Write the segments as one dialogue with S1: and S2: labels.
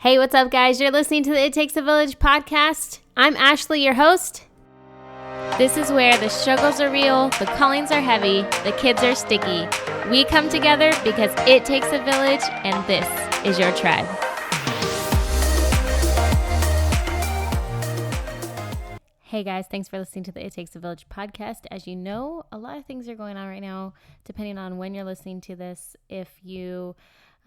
S1: Hey, what's up, guys? You're listening to the It Takes a Village podcast. I'm Ashley, your host. This is where the struggles are real, the callings are heavy, the kids are sticky. We come together because it takes a village, and this is your tribe. Hey guys, thanks for listening to the It Takes a Village podcast. As you know, a lot of things are going on right now, depending on when you're listening to this. If you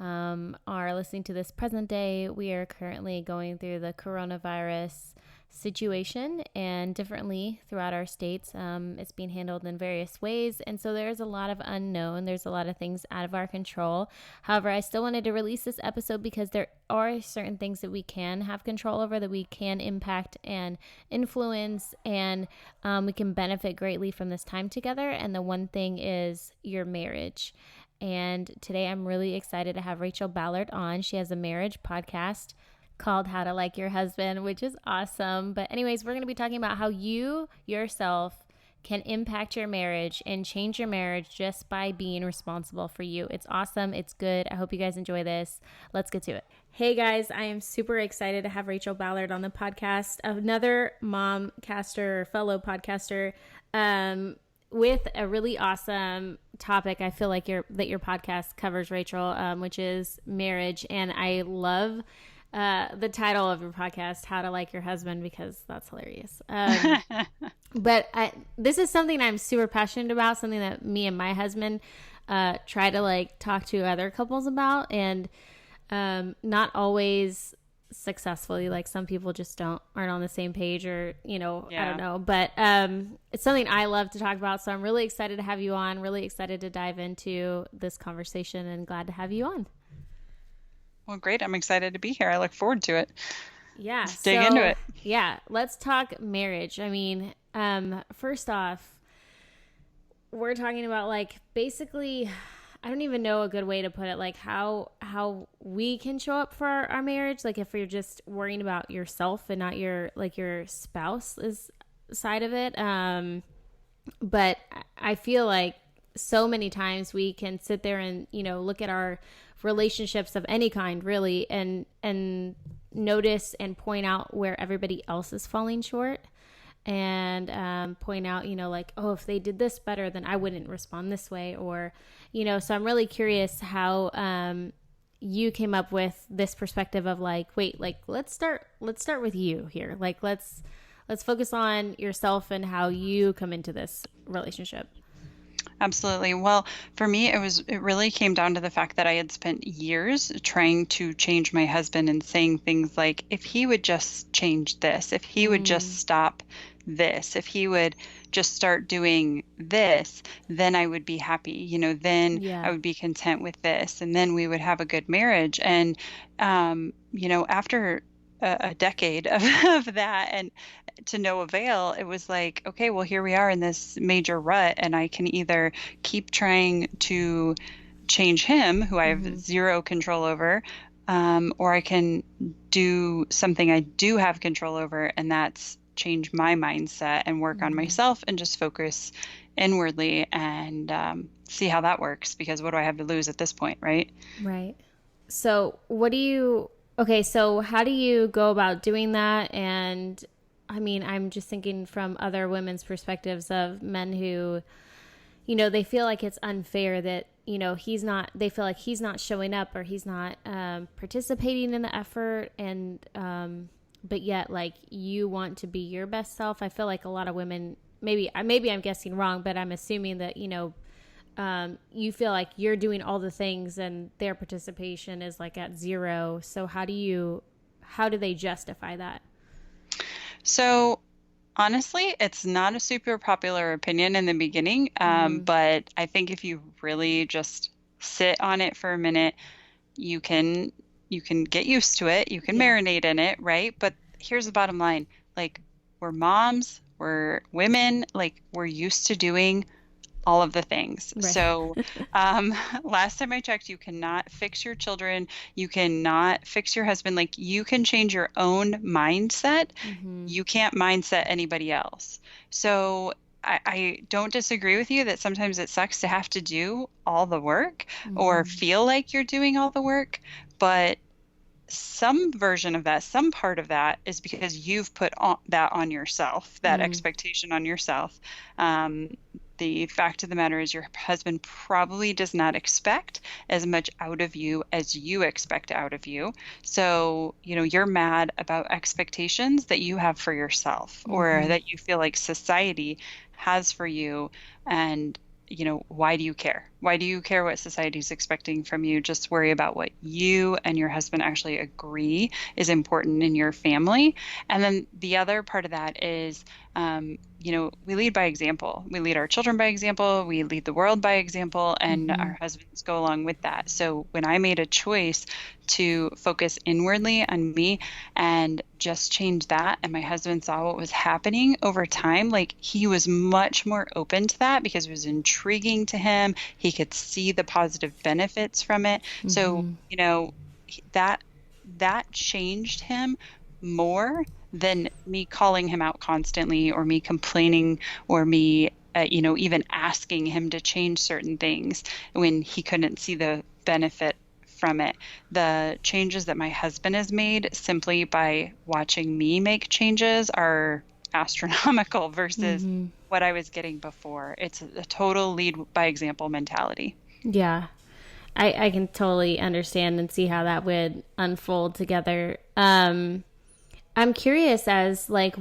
S1: are listening to this present day, we are currently going through the coronavirus situation, and differently throughout our states. It's being handled in various ways, and so there's a lot of unknown. There's a lot of things out of our control. However, I still wanted to release this episode because there are certain things that we can have control over, that we can impact and influence, and we can benefit greatly from this time together. And the one thing is your marriage. And today I'm really excited to have Rachel Ballard on. She has a marriage podcast called How to Like Your Husband, which is awesome. But anyways, we're going to be talking about how you yourself can impact your marriage and change your marriage just by being responsible for you. It's awesome. It's good. I hope you guys enjoy this. Let's get to it. Hey guys, I am super excited to have Rachel Ballard on the podcast, another mom caster, fellow podcaster, with a really awesome topic. I feel like your podcast covers, Rachel, which is marriage. And I love the title of your podcast, How to Like Your Husband, because that's hilarious. But this is something I'm super passionate about, something that me and my husband try to talk to other couples about, and not always successfully. Like, some people just aren't on the same page, or I don't know, but it's something I love to talk about. So I'm really excited to have you on, really excited to dive into this conversation, and glad to have you on.
S2: Well, great. I'm excited to be here. I look forward to it.
S1: Yeah.
S2: Let's dig into it.
S1: Yeah. Let's talk marriage. I mean, first off, we're talking about basically, I don't even know a good way to put it, how we can show up for our marriage. Like, if you're just worrying about yourself and not your spouse's side of it. But I feel like so many times we can sit there and, look at our relationships of any kind, really, and notice and point out where everybody else is falling short, and point out, oh, if they did this better, then I wouldn't respond this way, or, so I'm really curious how you came up with this perspective of let's start with you here. Let's focus on yourself and how you come into this relationship.
S2: Absolutely. Well, for me, it really came down to the fact that I had spent years trying to change my husband and saying things like, if he would just change this, if he would just stop this, if he would just start doing this, then I would be happy, then I would be content with this, and then we would have a good marriage. And, after a decade of that, and to no avail, it was like, okay, well, here we are in this major rut, and I can either keep trying to change him, who I have zero control over, or I can do something I do have control over, and that's change my mindset and work on myself and just focus inwardly, and see how that works, because what do I have to lose at this point, right?
S1: Right. So so how do you go about doing that? And I mean, I'm just thinking from other women's perspectives of men who, they feel like it's unfair that, they feel like he's not showing up, or he's not participating in the effort. And, but yet, you want to be your best self. I feel like a lot of women, maybe I'm guessing wrong, but I'm assuming that, you feel like you're doing all the things and their participation is at zero. So how do they justify that?
S2: So honestly, it's not a super popular opinion in the beginning, but I think if you really just sit on it for a minute, you can get used to it. You can marinate in it, right? But here's the bottom line. We're moms, we're women, we're used to doing all of the things. Right. So last time I checked, you cannot fix your children. You cannot fix your husband. You can change your own mindset. You can't mindset anybody else. So I don't disagree with you that sometimes it sucks to have to do all the work or feel like you're doing all the work. But some version of that, some part of that is because you've put that on yourself, that
S1: Mm,
S2: expectation on yourself. Um, the fact of the matter is your husband probably does not expect as much out of you as you expect out of you. So, you're mad about expectations that you have for yourself or
S1: mm-hmm.
S2: that you feel like society has for you. And why do you care? Why do you care what society's expecting from you? Just worry about what you and your husband actually agree is important in your family. And then the other part of that is, we lead by example. We lead our children by example. We lead the world by example, and
S1: Mm-hmm.
S2: our husbands go along with that. So when I made a choice to focus inwardly on me and just change that, and my husband saw what was happening over time, like he was much more open to that because it was intriguing to him. He could see the positive benefits from it. So,
S1: Mm-hmm.
S2: that that changed him more than me calling him out constantly or me complaining or me even asking him to change certain things when he couldn't see the benefit from it. The changes that my husband has made simply by watching me make changes are astronomical versus
S1: Mm-hmm.
S2: what I was getting before. It's a total lead by example mentality.
S1: Yeah. I can totally understand and see how that would unfold together. I'm curious as like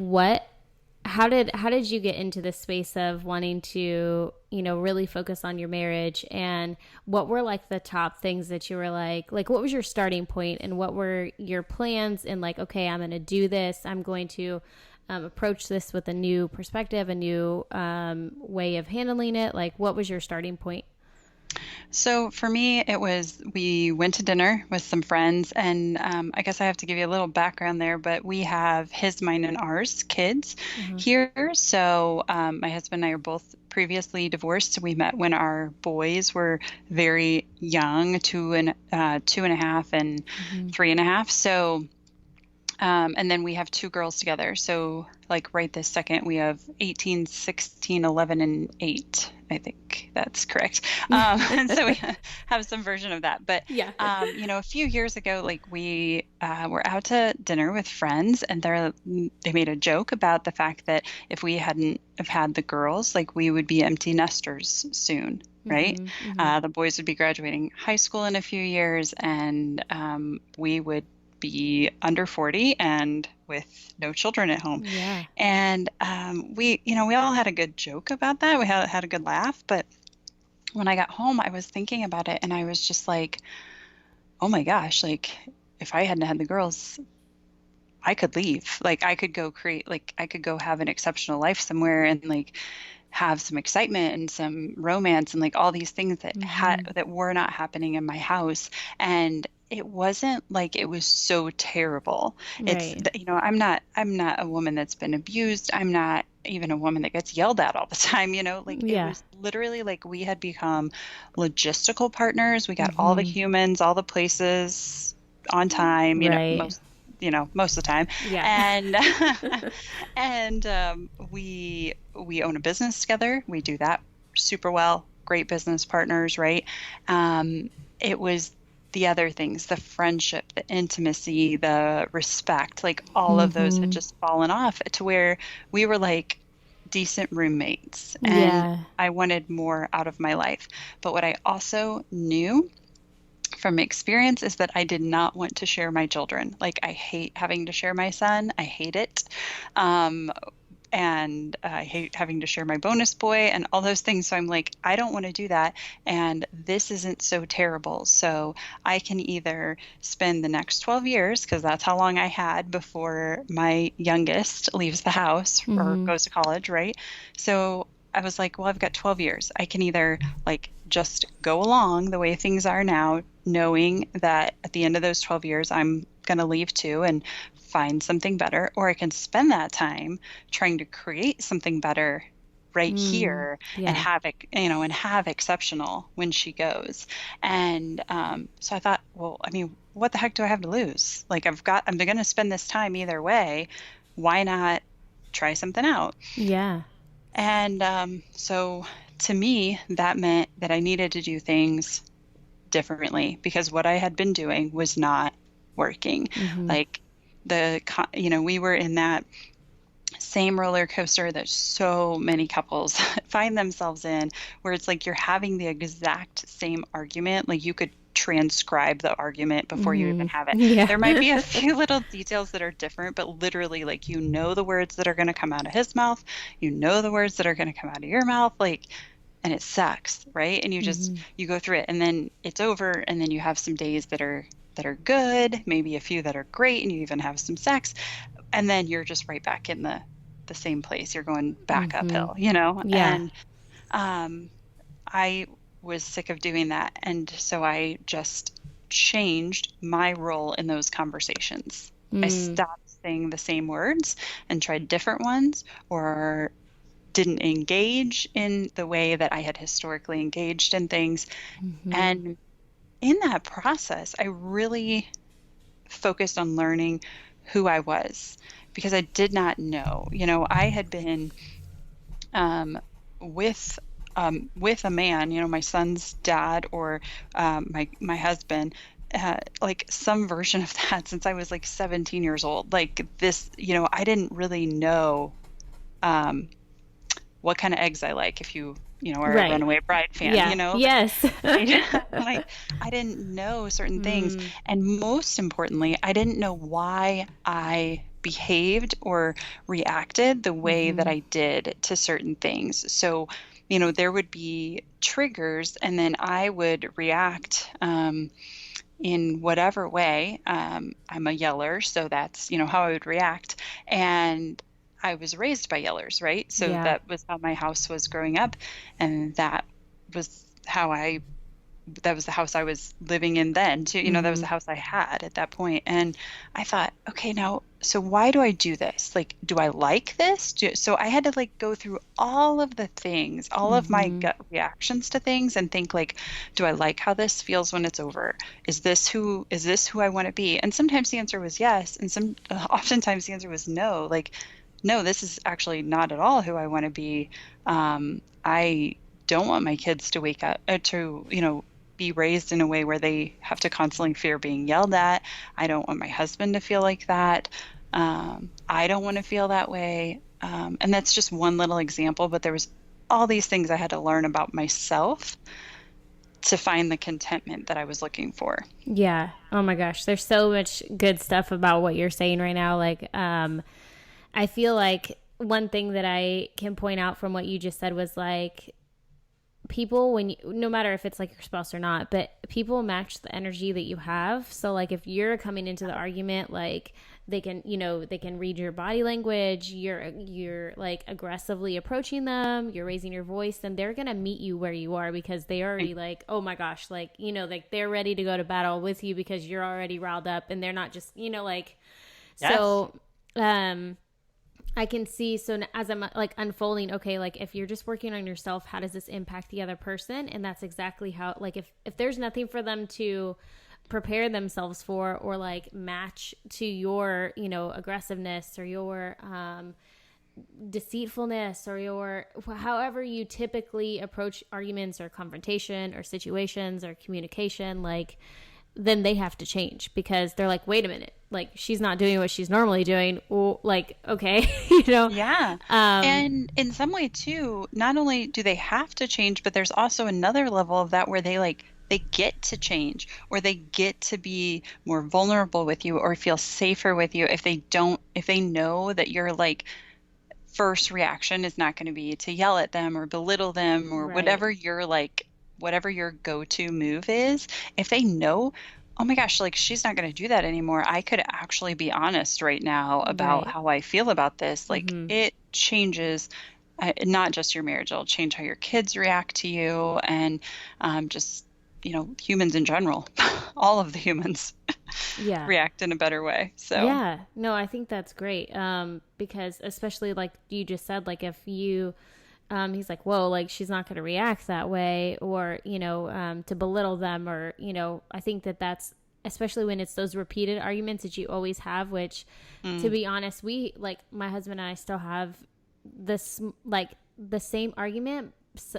S1: how did you get into this space of wanting to, really focus on your marriage, and what were like the top things that you were like what was your starting point and what were your plans, and like, okay, I'm going to do this. I'm going to approach this with a new perspective, a new way of handling it. Like, what was your starting point?
S2: So for me, we went to dinner with some friends, and I guess I have to give you a little background there, but we have his, mine, and ours kids
S1: Uh-huh.
S2: here. So my husband and I are both previously divorced. We met when our boys were very young, two and a half and
S1: Mm-hmm.
S2: 3.5. So and then we have two girls together. So, like right this second, we have 18, 16, 11, and 8. I think that's correct. And so we have some version of that. But,
S1: Yeah.
S2: a few years ago, like we were out to dinner with friends, and they made a joke about the fact that if we hadn't have had the girls, like we would be empty nesters soon. Right?
S1: Mm-hmm. Mm-hmm.
S2: The boys would be graduating high school in a few years, and we would be under 40 and with no children at home.
S1: Yeah.
S2: And we all had a good joke about that. We had a good laugh. But when I got home, I was thinking about it and I was just like, oh my gosh, like if I hadn't had the girls, I could leave. Like I could go I could go have an exceptional life somewhere and like have some excitement and some romance and like all these things
S1: Mm-hmm.
S2: that were not happening in my house. And it wasn't like it was so terrible.
S1: Right.
S2: I'm not a woman that's been abused. I'm not even a woman that gets yelled at all the time, like it
S1: Yeah.
S2: was literally like we had become logistical partners. We got all the
S1: Mm-hmm.
S2: humans, all the places on time,
S1: Right.
S2: most of the time.
S1: Yeah.
S2: And and we own a business together. We do that super well. Great business partners, right? It was the other things, the friendship, the intimacy, the respect, like all of those had
S1: Mm-hmm.
S2: just fallen off to where we were like decent roommates. And
S1: Yeah.
S2: I wanted more out of my life. But what I also knew from experience is that I did not want to share my children. Like I hate having to share my son. I hate it. Um, and I hate having to share my bonus boy and all those things. So I'm like, I don't want to do that. And this isn't so terrible. So I can either spend the next 12 years, because that's how long I had before my youngest leaves the house or
S1: Mm-hmm.
S2: goes to college, right? So I was like, well, I've got 12 years. I can either like just go along the way things are now, knowing that at the end of those 12 years, I'm going to leave too and find something better, or I can spend that time trying to create something better right
S1: Mm.
S2: here and
S1: Yeah.
S2: have it, and have exceptional when she goes. And so I thought, well, I mean, what the heck do I have to lose? Like I'm going to spend this time either way. Why not try something out?
S1: Yeah.
S2: And so to me, that meant that I needed to do things differently because what I had been doing was not working.
S1: Mm-hmm.
S2: Like we were in that same roller coaster that so many couples find themselves in, where it's like you're having the exact same argument. Like you could transcribe the argument before you even
S1: Mm-hmm.
S2: have it.
S1: Yeah.
S2: There might be a few little details that are different, but literally, like, the words that are going to come out of his mouth, the words that are going to come out of your mouth, like, and it sucks, right? And
S1: Mm-hmm.
S2: you go through it, and then it's over, and then you have some days that are good, maybe a few that are great, and you even have some sex, and then you're just right back in the same place. You're going back
S1: Mm-hmm.
S2: uphill,
S1: Yeah.
S2: and um, I was sick of doing that, and so I just changed my role in those conversations. I
S1: Mm.
S2: stopped saying the same words and tried different ones, or didn't engage in the way that I had historically engaged in things.
S1: Mm-hmm.
S2: And in that process, I really focused on learning who I was, because I did not know. I had been um, with with a man, my son's dad, or my husband, like some version of that, since I was like 17 years old. Like this, I didn't really know um, what kind of eggs I like. If are a
S1: Right.
S2: Runaway Bride fan,
S1: Yeah.
S2: like
S1: Yes.
S2: like I didn't know certain things.
S1: Mm.
S2: And most importantly, I didn't know why I behaved or reacted the way that
S1: Mm-hmm.
S2: I did to certain things. So, there would be triggers, and then I would react in whatever way. I'm a yeller, so that's, how I would react. And I was raised by yellers, right? So
S1: Yeah.
S2: that was how my house was growing up. And was how I that was the house I was living in then too. That was
S1: Mm-hmm.
S2: the house I had at that point. And I thought, okay, now, so why do I do this? Like, do I like this? So I had to like go through all of the things, all of my
S1: Mm-hmm.
S2: gut reactions to things, and think like, do I like how this feels when it's over? Is this who I want to be? And sometimes the answer was yes. And oftentimes the answer was no. Like, no, this is actually not at all who I want to be. I don't want my kids to wake up be raised in a way where they have to constantly fear being yelled at. I don't want my husband to feel like that. I don't want to feel that way. And that's just one little example, but there was all these things I had to learn about myself to find the contentment that I was looking for.
S1: Yeah. Oh my gosh. There's so much good stuff about what you're saying right now. Like, I feel like one thing that I can point out from what you just said was like, people, no matter if it's like your spouse or not, but people match the energy that you have. So like if you're coming into the argument, like they can read your body language, you're like aggressively approaching them, you're raising your voice, then they're gonna meet you where you are, because they already like, oh my gosh, like, like they're ready to go to battle with you because you're already riled up, and they're not just, like,
S2: Yes.
S1: so I can see, so as I'm like unfolding, okay, like if you're just working on yourself, how does this impact the other person? And that's exactly how, like, if there's nothing for them to prepare themselves for, or like match to your, aggressiveness, or your deceitfulness, or your, however you typically approach arguments or confrontation or situations or communication, like, then they have to change, because they're like, wait a minute, like she's not doing what she's normally doing. Well, like, okay,
S2: Yeah. And in some way too, not only do they have to change, but there's also another level of that where they get to change, or they get to be more vulnerable with you, or feel safer with you, if they know that your like first reaction is not going to be to yell at them or belittle them, or
S1: right,
S2: whatever your go-to move is. If they know, oh my gosh, like she's not going to do that anymore, I could actually be honest right now about
S1: right,
S2: how I feel about this. Like
S1: mm-hmm.
S2: it changes not just your marriage, it'll change how your kids react to you, and just humans in general, all of the humans
S1: Yeah.
S2: react in a better way. So
S1: Yeah, no, I think that's great. Because especially like you just said, like if you, he's like, whoa, like she's not going to react that way, or to belittle them, or I think that's, especially when it's those repeated arguments that you always have. Which, to
S2: mm,
S1: be honest, we, like, my husband and I still have this, like, the same argument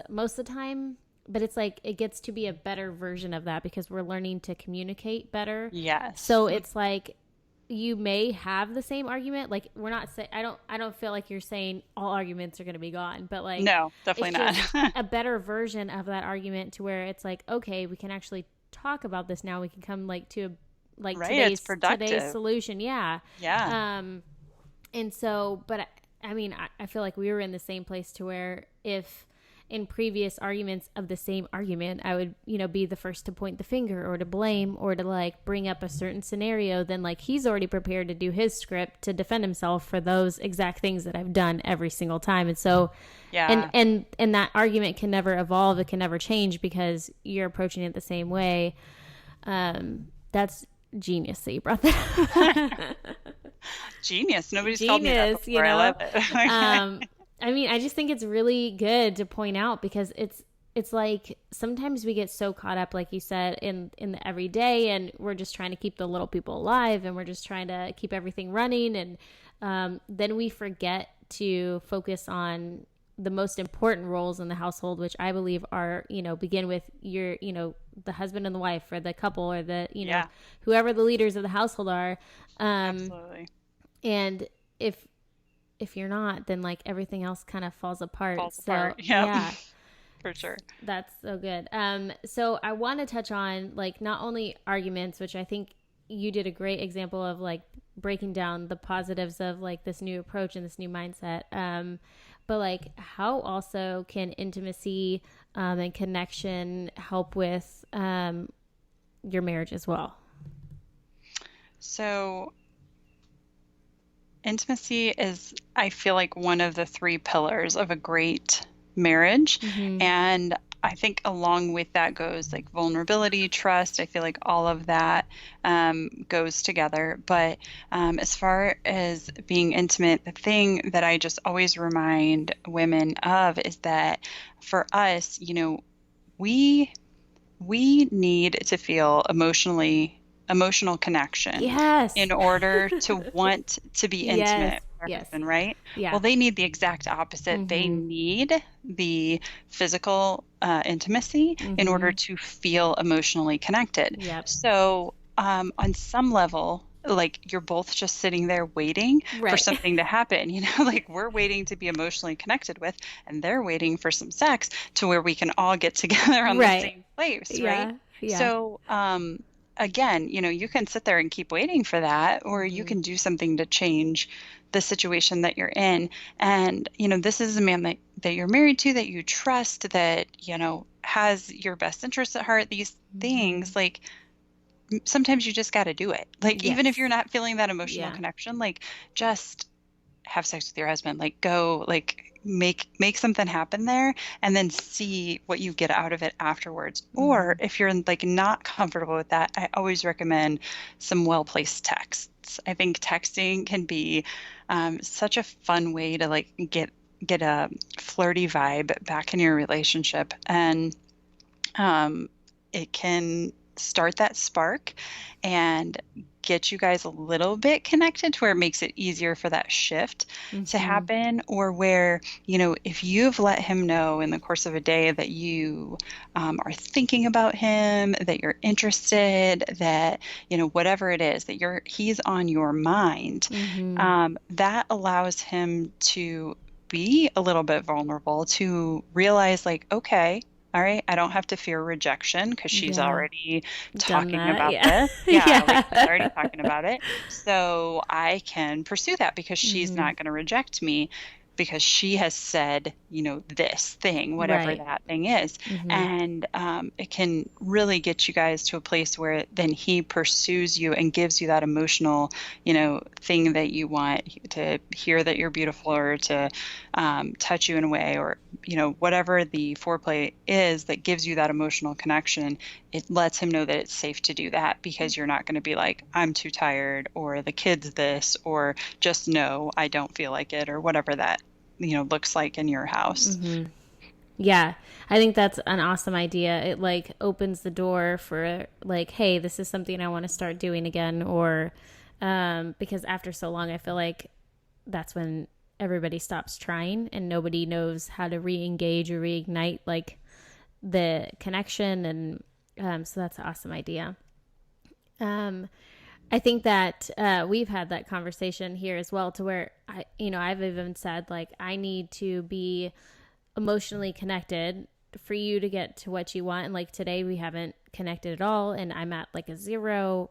S1: most of the time, but it's like it gets to be a better version of that because we're learning to communicate better.
S2: Yes.
S1: So it's like you may have the same argument. Like we're not saying I don't feel like you're saying all arguments are going to be gone, but like
S2: No,
S1: it's
S2: definitely
S1: just
S2: not.
S1: a better version of that argument to where it's like, okay, we can actually talk about this now. We can come like to like
S2: Right, it's
S1: today's
S2: productive.
S1: solution. Yeah.
S2: Yeah.
S1: And so, but I mean, I feel like we were in the same place to where if in previous arguments of the same argument, I would, be the first to point the finger or to blame or to like bring up a certain scenario, then like he's already prepared to do his script to defend himself for those exact things that I've done every single time. And so,
S2: Yeah.
S1: and that argument can never evolve. It can never change because you're approaching it the same way. That's genius that you brought that up.
S2: Genius. Nobody's told me that before. I love it.
S1: I mean, I just think it's really good to point out because it's like sometimes we get so caught up, like you said, in the everyday, and we're just trying to keep the little people alive, and we're just trying to keep everything running, and then we forget to focus on the most important roles in the household, which I believe are, begin with your, the husband and the wife, or the couple, or the, whoever the leaders of the household are.
S2: Absolutely.
S1: And if you're not, then like everything else kind of falls apart.
S2: Yep.
S1: Yeah,
S2: for sure.
S1: That's so good. So I want to touch on like not only arguments, which I think you did a great example of like breaking down the positives of like this new approach and this new mindset. But like how also can intimacy and connection help with your marriage as well?
S2: So intimacy is, I feel like, one of the three pillars of a great marriage.
S1: Mm-hmm.
S2: And I think along with that goes like vulnerability, trust. I feel like all of that goes together. But as far as being intimate, the thing that I just always remind women of is that for us, we need to feel emotional connection in order to want to be intimate with our husband, right?
S1: Yeah.
S2: Well, they need the exact opposite.
S1: Mm-hmm.
S2: They need the physical intimacy in order to feel emotionally connected.
S1: Yep.
S2: So on some level, like you're both just sitting there waiting for something to happen, like we're waiting to be emotionally connected with, and they're waiting for some sex to where we can all get together on the same place, right?
S1: Yeah.
S2: So, again, you can sit there and keep waiting for that, or you can do something to change the situation that you're in. And, this is a man that you're married to, that you trust, that, has your best interests at heart. These things, like, sometimes you just got to do it. Like, even if you're not feeling that emotional connection, like, just have sex with your husband, like, go, like, make something happen there, and then see what you get out of it afterwards. Or if you're like not comfortable with that, I always recommend some well-placed texts. I think texting can be such a fun way to like get a flirty vibe back in your relationship, and it can start that spark and get you guys a little bit connected to where it makes it easier for that shift to happen. Or where, if you've let him know in the course of a day that you are thinking about him, that you're interested, that, whatever it is, that he's on your mind, that allows him to be a little bit vulnerable, to realize like, okay, all right, I don't have to fear rejection because she's already talking about this. Like she's already talking about it. So I can pursue that because she's not going to reject me because she has said, this thing, whatever that thing is. And it can really get you guys to a place where then he pursues you and gives you that emotional, thing that you want, to hear that you're beautiful, or to touch you in a way, or, whatever the foreplay is that gives you that emotional connection. It lets him know that it's safe to do that because you're not going to be like, I'm too tired, or the kid's this, or just no, I don't feel like it, or whatever that looks like in your house.
S1: Yeah, I think that's an awesome idea. It like opens the door for like, hey, this is something I want to start doing again, or because after so long, I feel like that's when everybody stops trying and nobody knows how to re-engage or reignite like the connection. And so that's an awesome idea. I think that we've had that conversation here as well, to where I've even said, like, I need to be emotionally connected for you to get to what you want. And like today we haven't connected at all, and I'm at like a 0.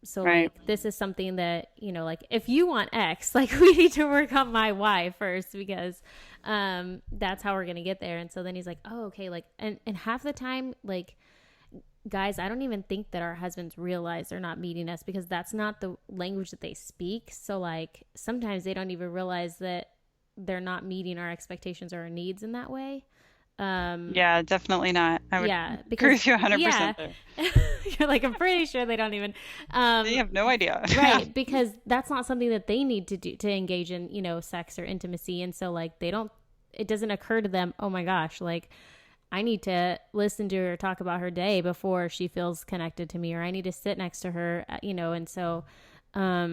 S1: So
S2: Right.
S1: like this is something that, like if you want X, like we need to work on my Y first, because that's how we're gonna get there. And so then he's like, oh, okay, like, and half the time, like, guys, I don't even think that our husbands realize they're not meeting us, because that's not the language that they speak. So like sometimes they don't even realize that they're not meeting our expectations or our needs in that way.
S2: Yeah, definitely not. I would
S1: Yeah,
S2: agree
S1: because
S2: with you 100%
S1: yeah,
S2: there.
S1: you're like, I'm pretty sure they don't even,
S2: They have no idea.
S1: right, because that's not something that they need to do to engage in, sex or intimacy. And so like it doesn't occur to them, oh my gosh, like I need to listen to her talk about her day before she feels connected to me, or I need to sit next to her, and so, I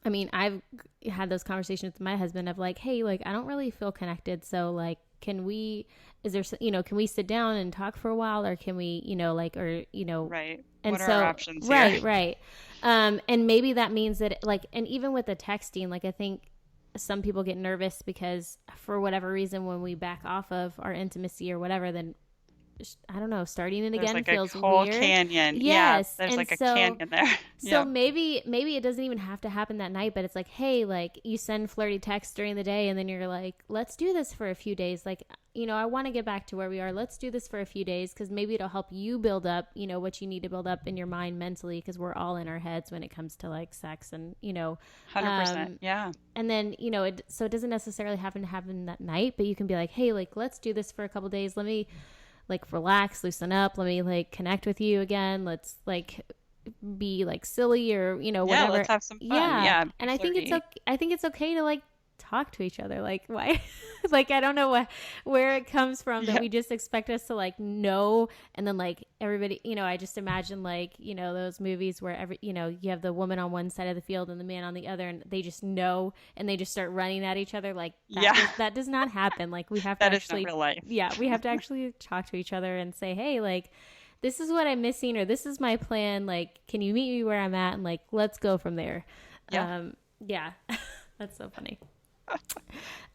S1: mean, I've had those conversations with my husband of like, hey, like, I don't really feel connected. So like, can we sit down and talk for a while, or can we,
S2: Right.
S1: and
S2: What are
S1: so,
S2: our options
S1: right,
S2: here?
S1: right. And maybe that means that like, and even with the texting, like, I think some people get nervous because for whatever reason, when we back off of our intimacy or whatever, then I don't know, starting it
S2: There's
S1: again
S2: like a
S1: feels
S2: whole
S1: weird.
S2: canyon. Yeah,
S1: Yes.
S2: there's
S1: And
S2: like a
S1: so,
S2: canyon there.
S1: so
S2: Yeah.
S1: maybe it doesn't even have to happen that night, but it's like, hey, like you send flirty texts during the day, and then you're like, let's do this for a few days. Like, I want to get back to where we are. Let's do this for a few days, because maybe it'll help you build up, what you need to build up in your mind mentally, because we're all in our heads when it comes to like sex and,
S2: 100%. Yeah.
S1: and then, so it doesn't necessarily happen to happen that night, but you can be like, hey, like, let's do this for a couple days. Let me like relax, loosen up. Let me like connect with you again. Let's like be like silly or,
S2: Yeah,
S1: whatever.
S2: let's have some fun.
S1: Yeah.
S2: Yeah, be
S1: And I think it's
S2: flirty.
S1: okay. I think it's okay to like talk to each other. Like, why? Like, I don't know where it comes from that
S2: Yeah.
S1: we just expect us to like know. And then like everybody, I just imagine like, those movies where you have the woman on one side of the field and the man on the other, and they just know, and they just start running at each other. Like
S2: Yeah.
S1: that does not happen. Like we have to
S2: That is not
S1: actually,
S2: real life.
S1: yeah, we have to actually talk to each other and say, hey, like, this is what I'm missing, or this is my plan. Like, can you meet me where I'm at? And like, let's go from there.
S2: Yeah.
S1: Yeah, that's so funny.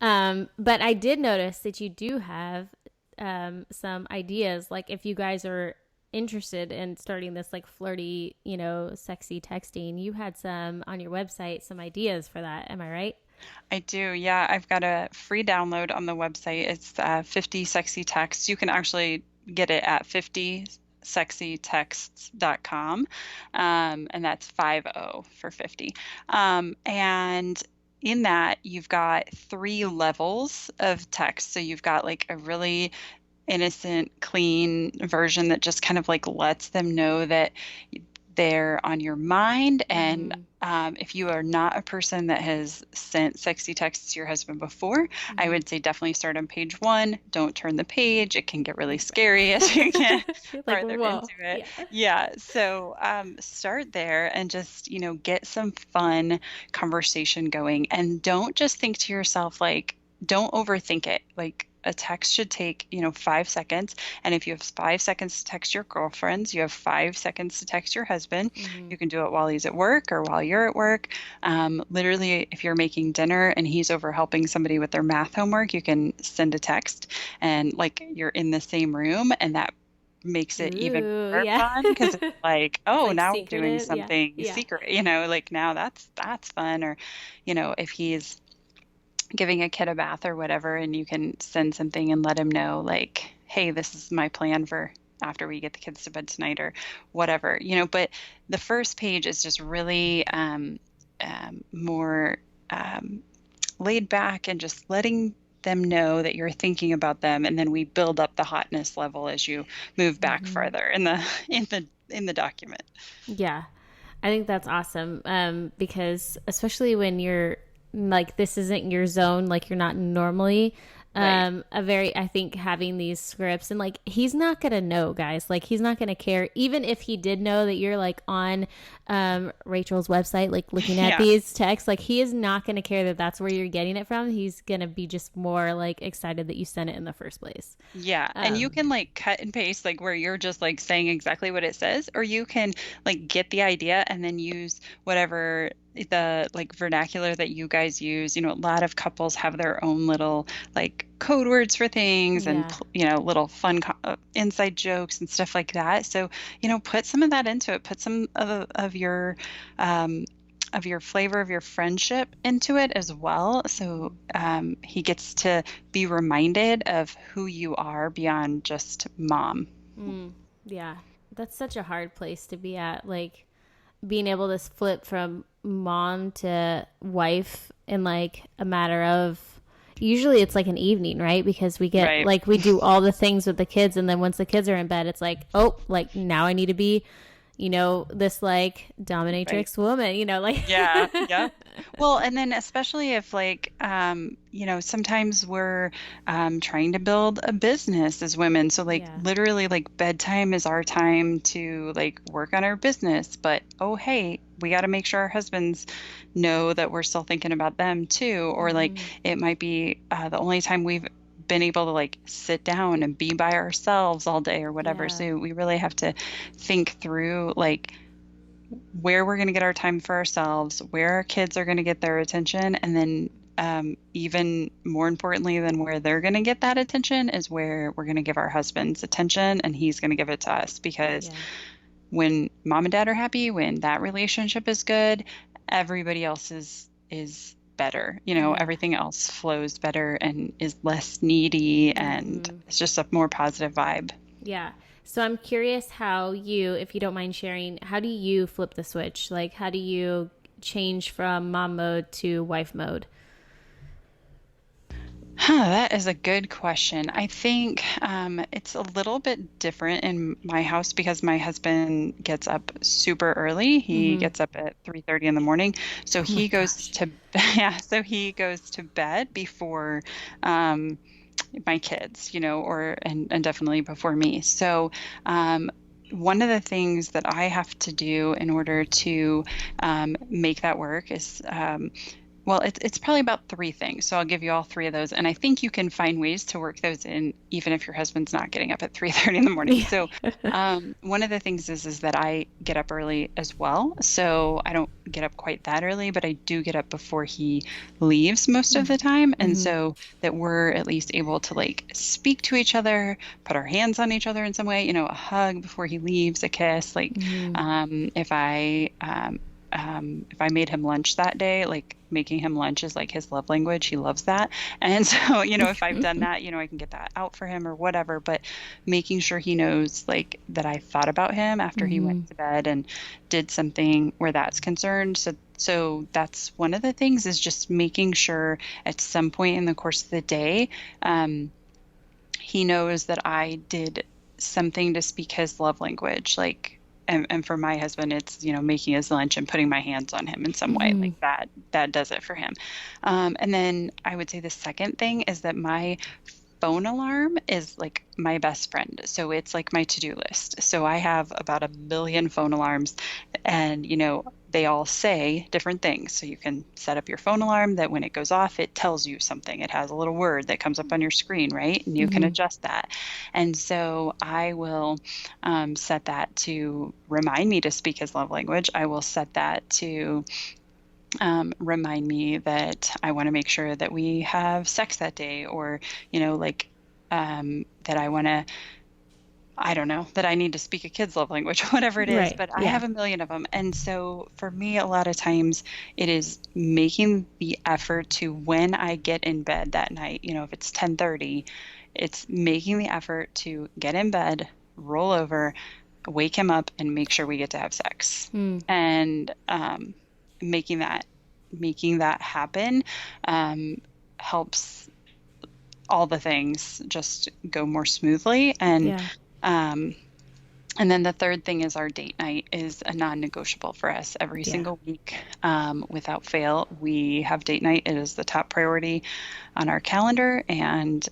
S1: But I did notice that you do have some ideas. Like, if you guys are interested in starting this like flirty, sexy texting, you had some on your website, some ideas for that. Am I right?
S2: I do. Yeah, I've got a free download on the website. It's 50 Sexy Texts. You can actually get it at 50sexytexts.com. And that's 50 for 50. And in that, you've got 3 levels of text. So you've got like a really innocent, clean version that just kind of like lets them know that they're on your mind. And if you are not a person that has sent sexy texts to your husband before, I would say definitely start on page 1. Don't turn the page. It can get really scary as you get
S1: Like,
S2: farther
S1: whoa.
S2: into it.
S1: Yeah.
S2: Yeah. So start there and just, get some fun conversation going. And don't just think to yourself, like, don't overthink it. Like, a text should take, 5 seconds. And if you have 5 seconds to text your girlfriends, you have 5 seconds to text your husband. You can do it while he's at work or while you're at work. Literally, if you're making dinner and he's over helping somebody with their math homework, you can send a text and like you're in the same room, and that makes it even
S1: Ooh,
S2: more
S1: yeah.
S2: fun, because it's like, oh,
S1: like
S2: now we're doing
S1: secretive. Yeah.
S2: something
S1: Yeah.
S2: secret, like now that's fun. Or, if he's giving a kid a bath or whatever, and you can send something and let him know, like, hey, this is my plan for after we get the kids to bed tonight, or whatever, but the first page is just really more laid back and just letting them know that you're thinking about them, and then we build up the hotness level as you move back farther in the document.
S1: Yeah. I think that's awesome. Because especially when you're like, this isn't your zone, like you're not normally
S2: Right.
S1: I think having these scripts and like, he's not going to know, guys. Like, he's not going to care. Even if he did know that you're like on Rachel's website, like looking at
S2: Yeah.
S1: these texts, like, he is not going to care that that's where you're getting it from. He's going to be just more like excited that you sent it in the first place.
S2: Yeah, and you
S1: Um,
S2: can like cut and paste like where you're just like saying exactly what it says, or you can like get the idea and then use whatever the like vernacular that you guys use. A lot of couples have their own little like code words for things and
S1: yeah.
S2: little fun inside jokes and stuff like that. So, put some of that into it. Put some um, of your flavor of your friendship into it as well. So he gets to be reminded of who you are beyond just mom.
S1: Mm, yeah. That's such a hard place to be at. Like, being able to flip from mom to wife in like a matter of, usually it's like an evening, right? Because we get
S2: Right.
S1: like, we do all the things with the kids, and then once the kids are in bed, it's like, oh, like now I need to be, this like
S2: Right.
S1: dominatrix woman, like
S2: Yeah. Yeah. Well, and then especially if like sometimes we're trying to build a business as women. So like
S1: yeah.
S2: literally like bedtime is our time to like work on our business. But oh hey, we got to make sure our husbands know that we're still thinking about them too. Or like
S1: Mm-hmm.
S2: it might be the only time we've been able to like sit down and be by ourselves all day or whatever.
S1: Yeah.
S2: So we really have to think through like where we're going to get our time for ourselves, where our kids are going to get their attention, and then even more importantly than where they're going to get that attention is where we're going to give our husbands attention and he's going to give it to us. Because
S1: Yeah.
S2: when mom and dad are happy, when that relationship is good, everybody else is better.
S1: Yeah.
S2: Everything else flows better and is less needy, and
S1: Mm-hmm.
S2: it's just a more positive vibe.
S1: Yeah. So I'm curious how you, if you don't mind sharing, how do you flip the switch? Like, how do you change from mom mode to wife mode?
S2: Huh, that is a good question. I think it's a little bit different in my house because my husband gets up super early. He
S1: Mm-hmm.
S2: gets up at 3:30 in the morning. So
S1: Oh my
S2: he goes
S1: gosh.
S2: to yeah, so he goes to bed before um, my kids, or and definitely before me. So one of the things that I have to do in order to make that work is well, it's probably about three things. So I'll give you all three of those. And I think you can find ways to work those in even if your husband's not getting up at 3:30 in the morning.
S1: Yeah.
S2: So one of the things is that I get up early as well. So I don't get up quite that early, but I do get up before he leaves most of the time. And
S1: Mm-hmm.
S2: so that we're at least able to like speak to each other, put our hands on each other in some way, a hug before he leaves, a kiss. Like
S1: Mm-hmm.
S2: if I made him lunch that day, like making him lunch is like his love language. He loves that. And so, if I've done that, I can get that out for him or whatever, but making sure he knows like that I thought about him after he went
S1: Mm-hmm.
S2: to bed and did something where that's concerned. So that's one of the things is just making sure at some point in the course of the day, he knows that I did something to speak his love language. Like, and for my husband, it's, making his lunch and putting my hands on him in some way
S1: Mm-hmm.
S2: like that does it for him. And then I would say the second thing is that my phone alarm is like my best friend. So it's like my to-do list. So I have about a million phone alarms and, they all say different things. So you can set up your phone alarm that when it goes off, it tells you something. It has a little word that comes up on your screen, right? And you can
S1: Mm-hmm.
S2: adjust that. And so I will set that to remind me to speak his love language. I will set that to remind me that I want to make sure that we have sex that day, or, like that I don't know, that I need to speak a kid's love language, whatever it is,
S1: Right.
S2: but I
S1: Yeah.
S2: have a million of them. And so for me, a lot of times it is making the effort to when I get in bed that night, if it's 10:30, it's making the effort to get in bed, roll over, wake him up and make sure we get to have sex.
S1: Mm.
S2: And making that making that happen helps all the things just go more smoothly. And
S1: Yeah.
S2: um, And then the third thing is our date night is a non-negotiable for us every
S1: Yeah.
S2: single week. Without fail, we have date night. It is the top priority on our calendar, and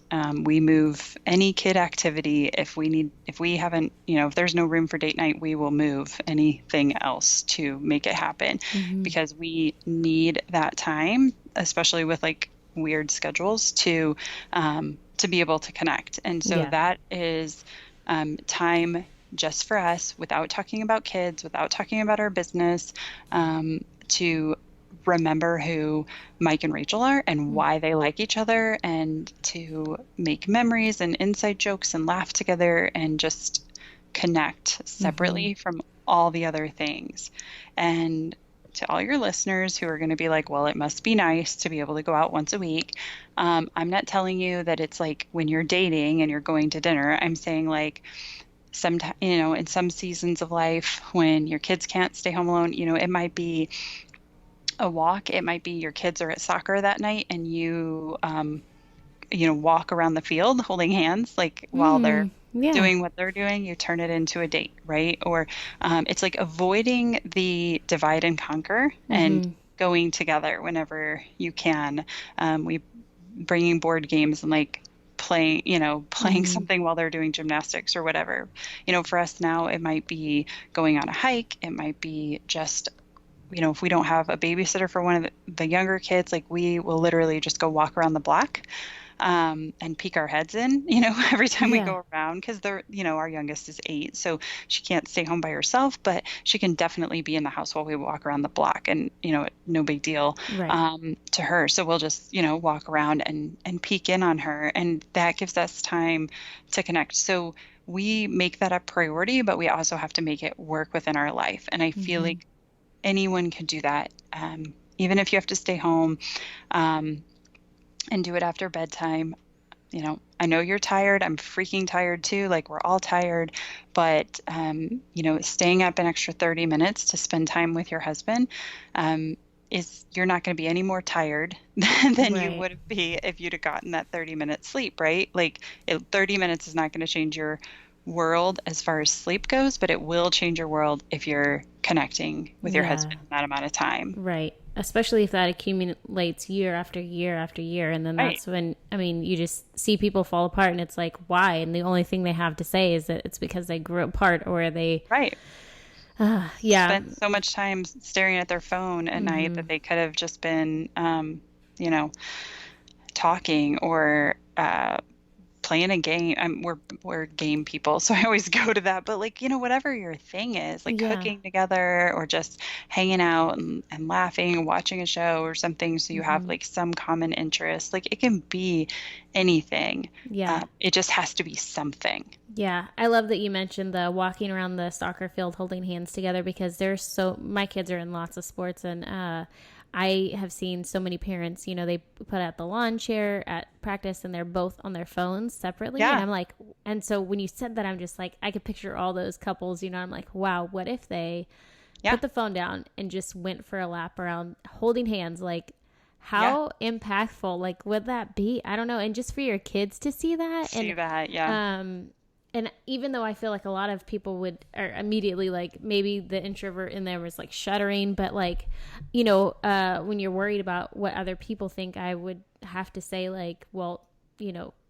S2: we move any kid activity if we haven't, if there's no room for date night, we will move anything else to make it happen
S1: Mm-hmm.
S2: because we need that time, especially with like weird schedules to be able to connect. And so
S1: Yeah.
S2: that is time just for us without talking about kids, without talking about our business, to remember who Mike and Rachel are and
S1: Mm-hmm.
S2: why they like each other, and to make memories and inside jokes and laugh together and just connect
S1: Mm-hmm.
S2: separately from all the other things. And to all your listeners who are going to be like, well, it must be nice to be able to go out once a week. I'm not telling you that it's like when you're dating and you're going to dinner. I'm saying like, sometimes, in some seasons of life when your kids can't stay home alone, it might be a walk. It might be your kids are at soccer that night and walk around the field holding hands, like while they're
S1: Mm, yeah.
S2: doing what they're doing, you turn it into a date, right? Or it's like avoiding the divide and conquer and
S1: Mm-hmm.
S2: going together whenever you can. We bringing board games and like playing
S1: Mm-hmm.
S2: something while they're doing gymnastics or whatever. For us now, it might be going on a hike. It might be just, if we don't have a babysitter for one of the younger kids, like we will literally just go walk around the block and peek our heads in, every time we
S1: Yeah.
S2: go around because our youngest is 8, so she can't stay home by herself, but she can definitely be in the house while we walk around the block, and no big deal
S1: Right.
S2: to her. So we'll just walk around and peek in on her, and that gives us time to connect. So we make that a priority, but we also have to make it work within our life, and I feel
S1: Mm-hmm.
S2: like anyone can do that. Even if you have to stay home, um, and do it after bedtime. I know you're tired. I'm freaking tired too. Like we're all tired, but staying up an extra 30 minutes to spend time with your husband, is you're not going to be any more tired than you
S1: Right.
S2: would be if you'd have gotten that 30-minute sleep, right? Like 30 minutes is not going to change your world as far as sleep goes, but it will change your world if you're connecting with your
S1: Yeah.
S2: husband in that amount of time.
S1: Right. Especially if that accumulates year after year after year. And then
S2: Right.
S1: that's when, I mean, you just see people fall apart and it's like, why? And the only thing they have to say is that it's because they grew apart or they,
S2: Right.
S1: yeah.
S2: Spent so much time staring at their phone at night
S1: Mm-hmm.
S2: that they could have just been, you know, talking or playing a game. We're game people, so I always go to that. But like, whatever your thing is, like
S1: Yeah.
S2: cooking together or just hanging out and laughing and watching a show or something, so you have
S1: Mm-hmm.
S2: like some common interest. Like it can be anything.
S1: Yeah.
S2: It just has to be something.
S1: Yeah, I love that you mentioned the walking around the soccer field holding hands together because there's my kids are in lots of sports and I have seen so many parents, they put out the lawn chair at practice and they're both on their phones separately and
S2: Yeah.
S1: I'm like and so when you said that I'm just like I could picture all those couples, I'm like, wow, what if they
S2: Yeah.
S1: put the phone down and just went for a lap around holding hands like
S2: Yeah.
S1: how impactful like would that be? I don't know. And just for your kids to see that
S2: See that. Yeah.
S1: and even though I feel like a lot of people would or immediately like maybe the introvert in there was like shuddering, but like, when you're worried about what other people think, I would have to say like, well,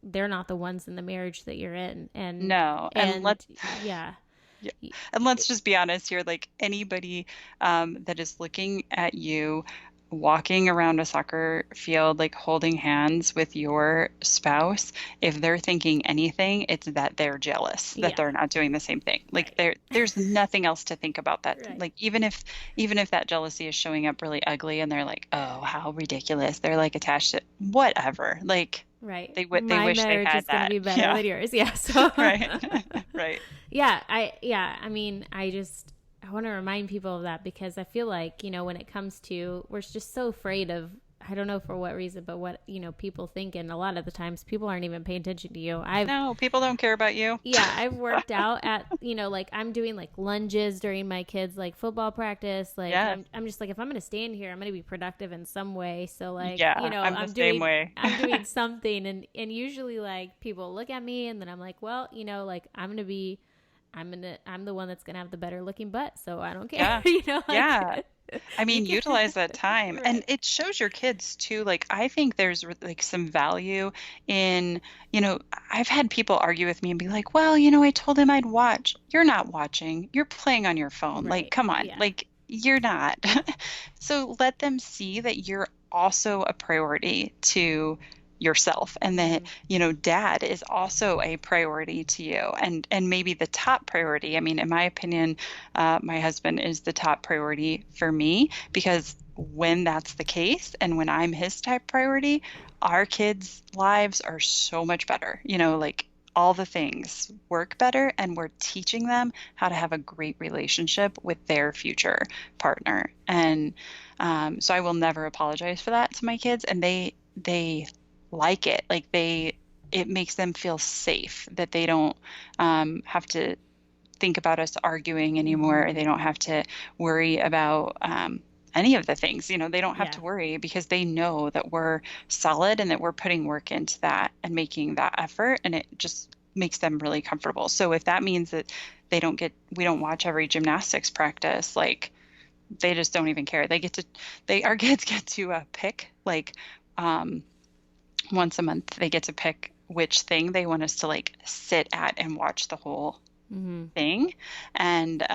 S1: they're not the ones in the marriage that you're in.
S2: No. And
S1: And yeah.
S2: yeah. And let's just be honest here, like anybody that is looking at you walking around a soccer field, like holding hands with your spouse, if they're thinking anything, it's that they're jealous that
S1: Yeah.
S2: they're not doing the same thing. Like
S1: Right.
S2: there's nothing else to think about that.
S1: Right.
S2: Like even if that jealousy is showing up really ugly and they're like, oh, how ridiculous. They're like attached to whatever. Like
S1: Right.
S2: they
S1: My
S2: wish they
S1: marriage
S2: had
S1: is going to
S2: that.
S1: be better
S2: Yeah.
S1: than yours. Yeah. So
S2: Right. Right.
S1: I mean, I want to remind people of that because I feel like, when it comes to we're just so afraid of I don't know for what reason, but what, people think and a lot of the times people aren't even paying attention to you.
S2: No, people don't care about you.
S1: I've worked out at, like I'm doing like lunges during my kids like football practice. Like
S2: Yes.
S1: I'm just like if I'm going to stand here, I'm going to be productive in some way. So like,
S2: Yeah, I'm the same way.
S1: I'm doing something and usually like people look at me and then I'm like, well, like I'm going to be I'm the one that's gonna have the better looking butt, so I don't care.
S2: Yeah. Yeah.
S1: Like
S2: I
S1: you
S2: mean,
S1: can
S2: utilize that time. And
S1: right.
S2: it shows your kids too. Like, I think there's like some value in, you know, I've had people argue with me and be like, well, I told him I'd watch. You're not watching. You're playing on your phone. Like,
S1: Right.
S2: come on.
S1: Yeah.
S2: Like, you're not. So let them see that you're also a priority to yourself and that,
S1: Mm-hmm.
S2: dad is also a priority to you and maybe the top priority. I mean, in my opinion, my husband is the top priority for me because when that's the case and when I'm his top priority, our kids' lives are so much better. Like all the things work better and we're teaching them how to have a great relationship with their future partner. And so I will never apologize for that to my kids. And they like it. Like it makes them feel safe that they don't have to think about us arguing
S1: Mm-hmm.
S2: anymore. They don't have to worry about any of the things. They don't have
S1: Yeah.
S2: to worry because they know that we're solid and that we're putting work into that and making that effort. And it just makes them really comfortable. So if that means that we don't watch every gymnastics practice, like they just don't even care. Our kids get to pick like, once a month, they get to pick which thing they want us to like sit at and watch the whole
S1: Mm-hmm.
S2: thing. And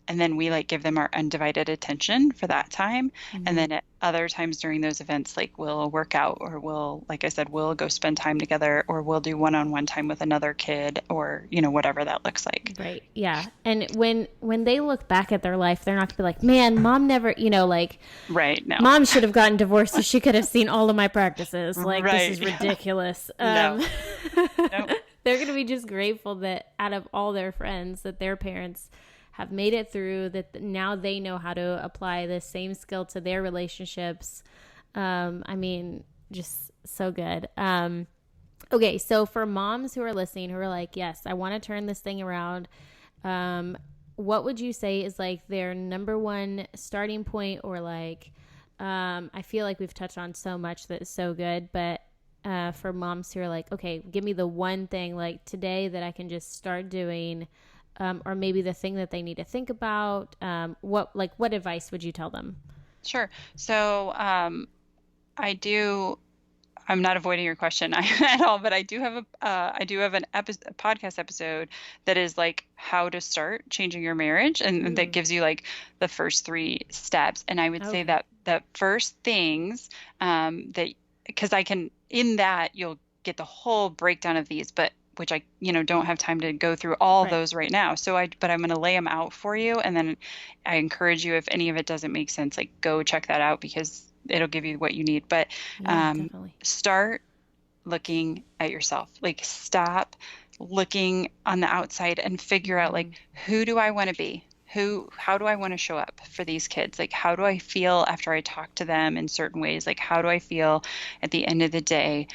S2: then we like give them our undivided attention for that time. And
S1: Mm-hmm.
S2: then at other times during those events, like we'll work out or like I said, we'll go spend time together or we'll do one-on-one time with another kid or, whatever that looks like.
S1: Right. Yeah. And when they look back at their life, they're not gonna be like, man, mom never, like
S2: Right. No.
S1: mom should have gotten divorced so she could have seen all of my practices. Like this
S2: Right.
S1: is ridiculous.
S2: No. No.
S1: They're gonna be just grateful that out of all their friends that their parents have made it through, that now they know how to apply the same skill to their relationships. I mean, just so good. Okay, so for moms who are listening, who are like, yes, I want to turn this thing around, what would you say is like their number one starting point, or like, I feel like we've touched on so much that is so good, but for moms who are like, okay, give me the one thing like today that I can just start doing, or maybe the thing that they need to think about. What advice would you tell them?
S2: Sure. So, I'm not avoiding your question at all, but I do have a podcast episode that is like how to start changing your marriage, and that
S1: Mm,
S2: gives you like the first three steps. And I would say
S1: okay.
S2: that the first things that because I can in that you'll get the whole breakdown of these, but which I don't have time to go through all
S1: Right.
S2: those right now. But I'm going to lay them out for you, and then I encourage you if any of it doesn't make sense, like go check that out because it'll give you what you need. But
S1: Yeah, definitely.
S2: start looking at yourself. Like stop looking on the outside and figure out
S1: Mm-hmm.
S2: like who do I want to be? How do I want to show up for these kids? Like how do I feel after I talk to them in certain ways? Like how do I feel at the end of the day?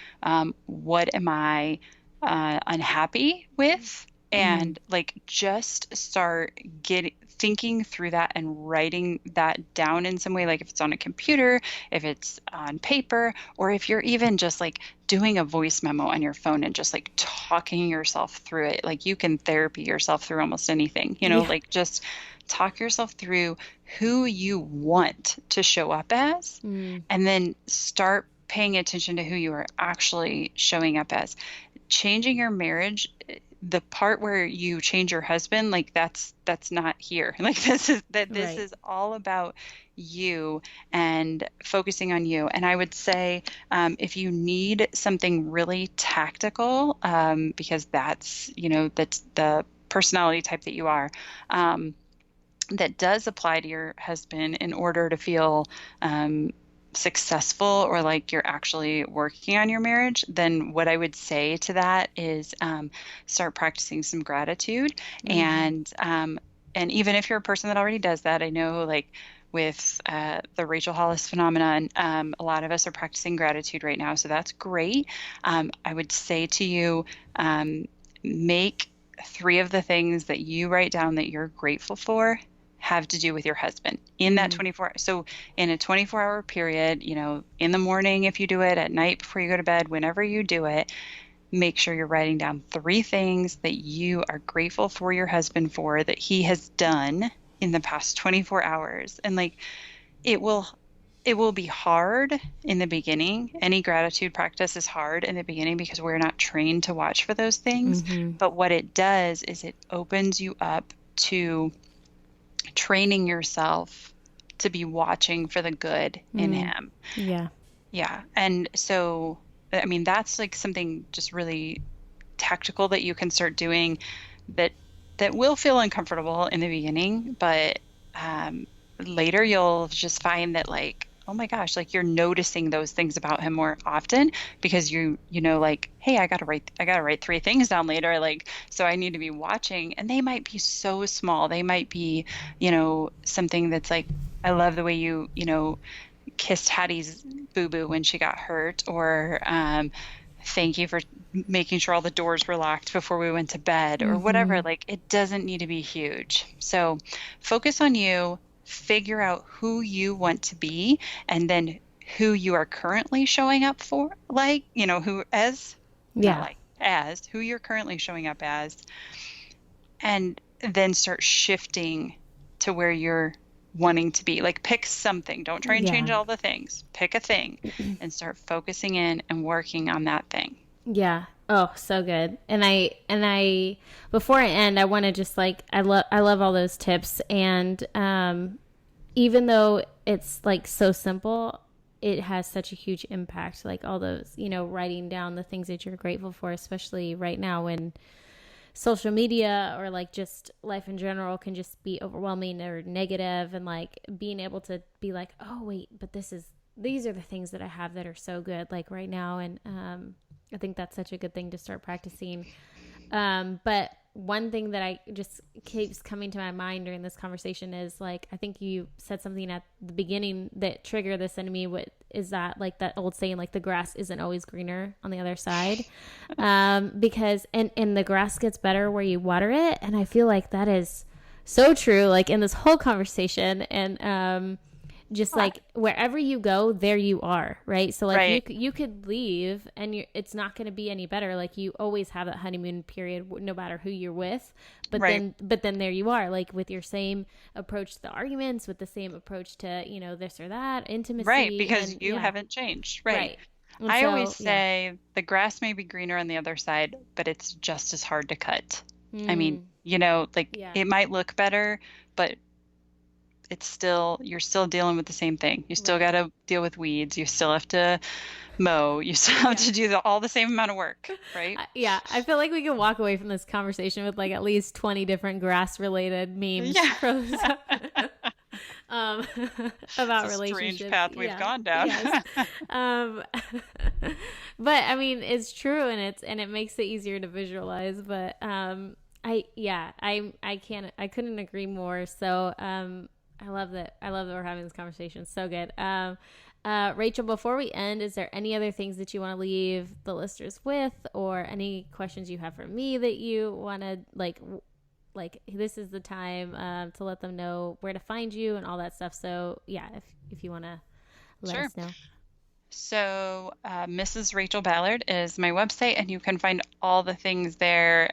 S2: What am I unhappy with?
S1: Mm-hmm.
S2: And like just start getting thinking through that and writing that down in some way, like if it's on a computer, if it's on paper, or if you're even just like doing a voice memo on your phone and just like talking yourself through it. Like you can therapy yourself through almost anything,
S1: Yeah.
S2: like just talk yourself through who you want to show up as,
S1: Mm,
S2: and then start paying attention to who you are actually showing up as. Changing your marriage, the part where you change your husband, like that's not here. Like this
S1: right.
S2: is all about you and focusing on you. And I would say if you need something really tactical, because that's the personality type that you are, that does apply to your husband in order to feel successful or like you're actually working on your marriage, then what I would say to that is start practicing some gratitude.
S1: Mm-hmm.
S2: And even if you're a person that already does that, I know like with the Rachel Hollis phenomenon, a lot of us are practicing gratitude right now. So that's great. I would say to you, make three of the things that you write down that you're grateful for have to do with your husband in that
S1: Mm-hmm.
S2: 24. So in a 24-hour period, in the morning, if you do it at night before you go to bed, whenever you do it, make sure you're writing down 3 things that you are grateful for your husband for that he has done in the past 24 hours. And like it will be hard in the beginning. Any gratitude practice is hard in the beginning because we're not trained to watch for those things. But what it does is it opens you up to training yourself to be watching for the good in him.
S1: Yeah.
S2: Yeah. And so, I mean, that's like something just really tactical that you can start doing that will feel uncomfortable in the beginning, but later you'll just find that like, oh my gosh, like you're noticing those things about him more often because you know, like, hey, I gotta write 3 things down later. Like, so I need to be watching, and they might be so small. They might be, you know, something that's like, I love the way you kissed Hattie's boo-boo when she got hurt, or thank you for making sure all the doors were locked before we went to bed, or whatever. Like, it doesn't need to be huge. So focus on you, figure out who you want to be, and then who you are currently showing up for, like, you know, who as, not like, as, who you're currently showing up as, and then start shifting to where you're wanting to be. Like, pick something. Don't try and change all the things. Pick a thing and start focusing in and working on that thing.
S1: Yeah. Oh, so good. And I before I end, I want to just like, I love all those tips. And even though it's like so simple, it has such a huge impact. Like all those, you know, writing down the things that you're grateful for, especially right now when social media or like just life in general can just be overwhelming or negative, and like being able to be like, oh wait, but these are the things that I have that are so good, like right now. And I think that's such a good thing to start practicing. But one thing that I just keeps coming to my mind during this conversation is like, I think you said something at the beginning that triggered this in me. What is that, like that old saying, like the grass isn't always greener on the other side, because and the grass gets better where you water it. And I feel like that is so true, like in this whole conversation. And just like wherever you go, there you are, right? So like you could leave and it's not going to be any better. Like you always have that honeymoon period, no matter who you're with. But then there you are, like with your same approach to the arguments, with the same approach to, you know, this or that intimacy,
S2: right? Because you haven't changed, right? I always say the grass may be greener on the other side, but it's just as hard to cut. I mean, you know, like it might look better, but it's still, you're still dealing with the same thing. You still got to deal with weeds. You still have to mow. You still have to do all the same amount of work, right?
S1: I feel like we could walk away from this conversation with like at least 20 different grass related memes about relationships.
S2: Strange path we've gone down.
S1: Yes. But I mean, it's true, and it makes it easier to visualize. But I couldn't agree more. So I love that we're having this conversation. So good. Rachel, before we end, is there any other things that you want to leave the listeners with, or any questions you have for me that you want to like this is the time to let them know where to find you and all that stuff. So yeah, if you want to let us know.
S2: So Mrs. Rachel Ballard is my website, and you can find all the things there,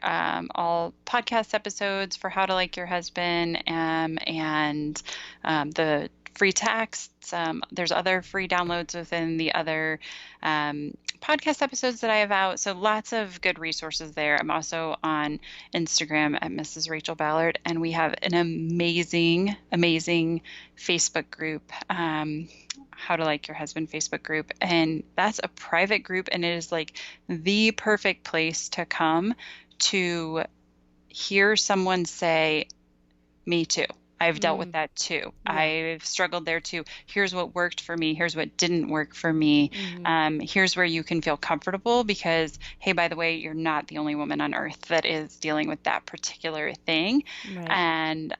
S2: all podcast episodes for How to Like Your Husband, and the free texts. There's other free downloads within the other podcast episodes that I have out. So lots of good resources there. I'm also on Instagram at Mrs. Rachel Ballard, and we have an amazing, amazing Facebook group, How to Like Your Husband Facebook group. And that's a private group, and it is like the perfect place to come to hear someone say, me too. I've dealt with that too. Yeah. I've struggled there too. Here's what worked for me. Here's what didn't work for me. Here's where you can feel comfortable because, hey, by the way, you're not the only woman on earth that is dealing with that particular thing. Right. And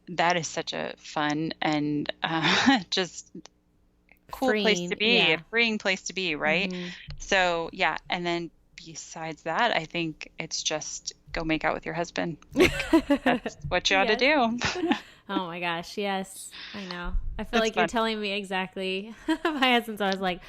S2: that is such a fun and just cool place to be, a freeing place to be, right? So yeah, and then besides that, I think it's just go make out with your husband. Like, that's what you ought to do.
S1: Oh my gosh, yes, I know. I feel like you're telling me exactly. My husband's always like,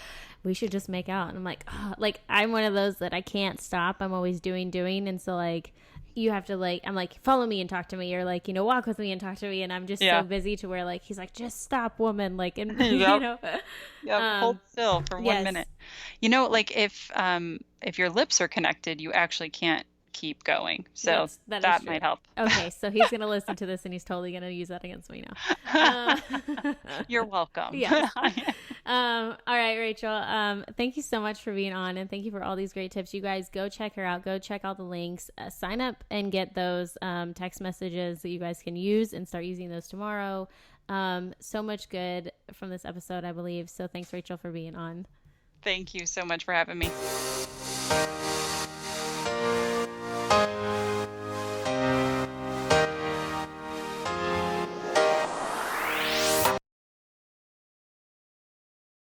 S1: we should just make out. And I'm like, oh, like I'm one of those that I can't stop. I'm always doing. And so like, you have to like, I'm like, follow me and talk to me, or like, walk with me and talk to me. And I'm just so busy to where like, he's like, just stop, woman. Like, and
S2: hold still for 1 minute. Like if your lips are connected, you actually can't keep going. So
S1: yes,
S2: that might help.
S1: Okay. So he's going to listen to this and he's totally going to use that against me now.
S2: You're welcome.
S1: Yes. All right, Rachel. Thank you so much for being on, and thank you for all these great tips. You guys go check her out. Go check all the links. Sign up and get those text messages that you guys can use and start using those tomorrow. So much good from this episode, I believe. So thanks, Rachel, for being on.
S2: Thank you so much for having me.